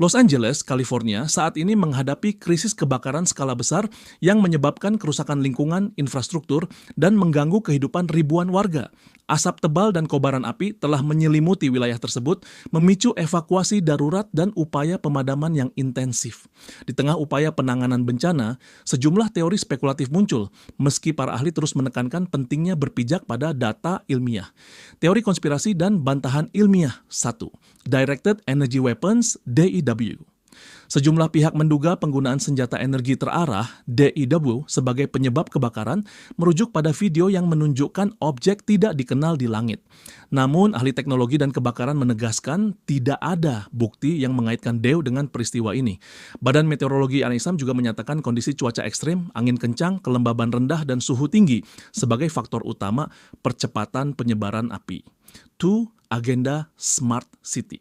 Los Angeles, California, saat ini menghadapi krisis kebakaran skala besar yang menyebabkan kerusakan lingkungan, infrastruktur, dan mengganggu kehidupan ribuan warga. Asap tebal dan kobaran api telah menyelimuti wilayah tersebut, memicu evakuasi darurat dan upaya pemadaman yang intensif. Di tengah upaya penanganan bencana, sejumlah teori spekulatif muncul, meski para ahli terus menekankan pentingnya berpijak pada data ilmiah. Teori konspirasi dan bantahan ilmiah 1. Directed Energy Weapons, DEW. Sejumlah pihak menduga penggunaan senjata energi terarah, DEW, sebagai penyebab kebakaran merujuk pada video yang menunjukkan objek tidak dikenal di langit. Namun, ahli teknologi dan kebakaran menegaskan tidak ada bukti yang mengaitkan DEW dengan peristiwa ini. Badan Meteorologi Al-Islam juga menyatakan kondisi cuaca ekstrim, angin kencang, kelembaban rendah, dan suhu tinggi sebagai faktor utama percepatan penyebaran api. 2. Agenda Smart City.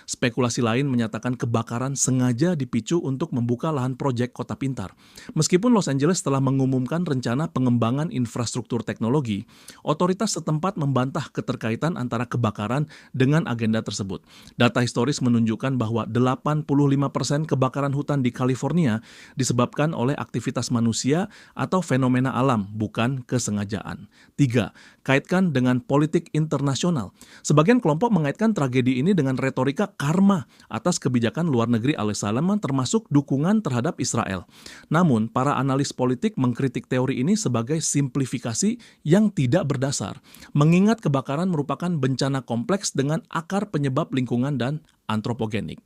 Spekulasi lain menyatakan kebakaran sengaja dipicu untuk membuka lahan proyek kota pintar. Meskipun Los Angeles telah mengumumkan rencana pengembangan infrastruktur teknologi, otoritas setempat membantah keterkaitan antara kebakaran dengan agenda tersebut. Data historis menunjukkan bahwa 85% kebakaran hutan di California disebabkan oleh aktivitas manusia atau fenomena alam, bukan kesengajaan. 3. Kaitkan dengan politik internasional. Sebagian kelompok mengaitkan tragedi ini dengan retorika karma atas kebijakan luar negeri Al-Salam termasuk dukungan terhadap Israel. Namun, para analis politik mengkritik teori ini sebagai simplifikasi yang tidak berdasar, mengingat kebakaran merupakan bencana kompleks dengan akar penyebab lingkungan dan antropogenik.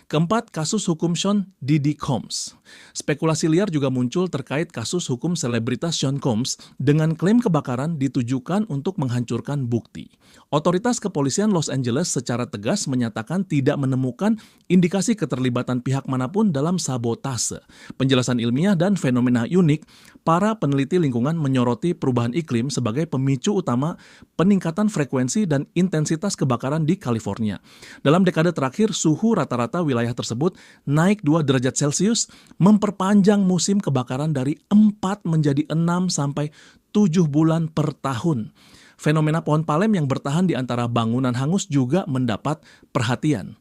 Keempat, kasus hukum Sean Diddy Combs. Spekulasi liar juga muncul terkait kasus hukum selebritas Sean Combs dengan klaim kebakaran ditujukan untuk menghancurkan bukti. Otoritas kepolisian Los Angeles secara tegas menyatakan tidak menemukan indikasi keterlibatan pihak manapun dalam sabotase. Penjelasan ilmiah dan fenomena unik, para peneliti lingkungan menyoroti perubahan iklim sebagai pemicu utama peningkatan frekuensi dan intensitas kebakaran di California. Dalam dekade terakhir, suhu rata-rata wilayah tersebut naik 2 derajat Celcius, memperpanjang musim kebakaran dari 4 menjadi 6 sampai 7 bulan per tahun. Fenomena pohon palem yang bertahan di antara bangunan hangus juga mendapat perhatian.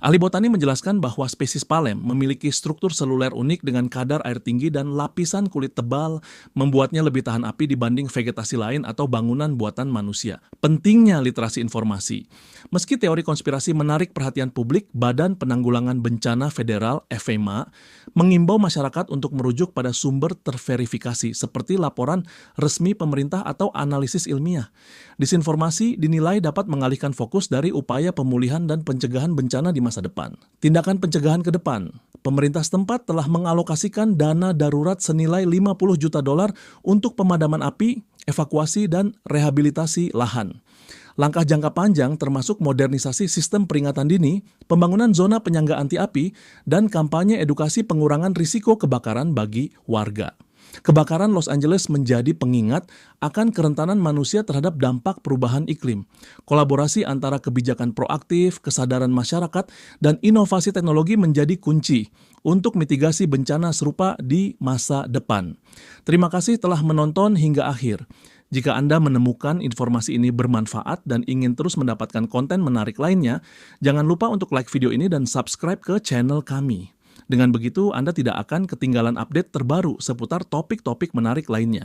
Ahli botani menjelaskan bahwa spesies palem memiliki struktur seluler unik dengan kadar air tinggi dan lapisan kulit tebal, membuatnya lebih tahan api dibanding vegetasi lain atau bangunan buatan manusia. Pentingnya literasi informasi. Meski teori konspirasi menarik perhatian publik, Badan Penanggulangan Bencana Federal (FEMA) mengimbau masyarakat untuk merujuk pada sumber terverifikasi seperti laporan resmi pemerintah atau analisis ilmiah. Disinformasi dinilai dapat mengalihkan fokus dari upaya pemulihan dan pencegahan bencana di masa depan. Tindakan pencegahan ke depan. Pemerintah setempat telah mengalokasikan dana darurat senilai $50 juta untuk pemadaman api, evakuasi, dan rehabilitasi lahan. Langkah jangka panjang termasuk modernisasi sistem peringatan dini, pembangunan zona penyangga anti api, dan kampanye edukasi pengurangan risiko kebakaran bagi warga. Kebakaran Los Angeles menjadi pengingat akan kerentanan manusia terhadap dampak perubahan iklim. Kolaborasi antara kebijakan proaktif, kesadaran masyarakat, dan inovasi teknologi menjadi kunci untuk mitigasi bencana serupa di masa depan. Terima kasih telah menonton hingga akhir. Jika Anda menemukan informasi ini bermanfaat dan ingin terus mendapatkan konten menarik lainnya, jangan lupa untuk like video ini dan subscribe ke channel kami. Dengan begitu, Anda tidak akan ketinggalan update terbaru seputar topik-topik menarik lainnya.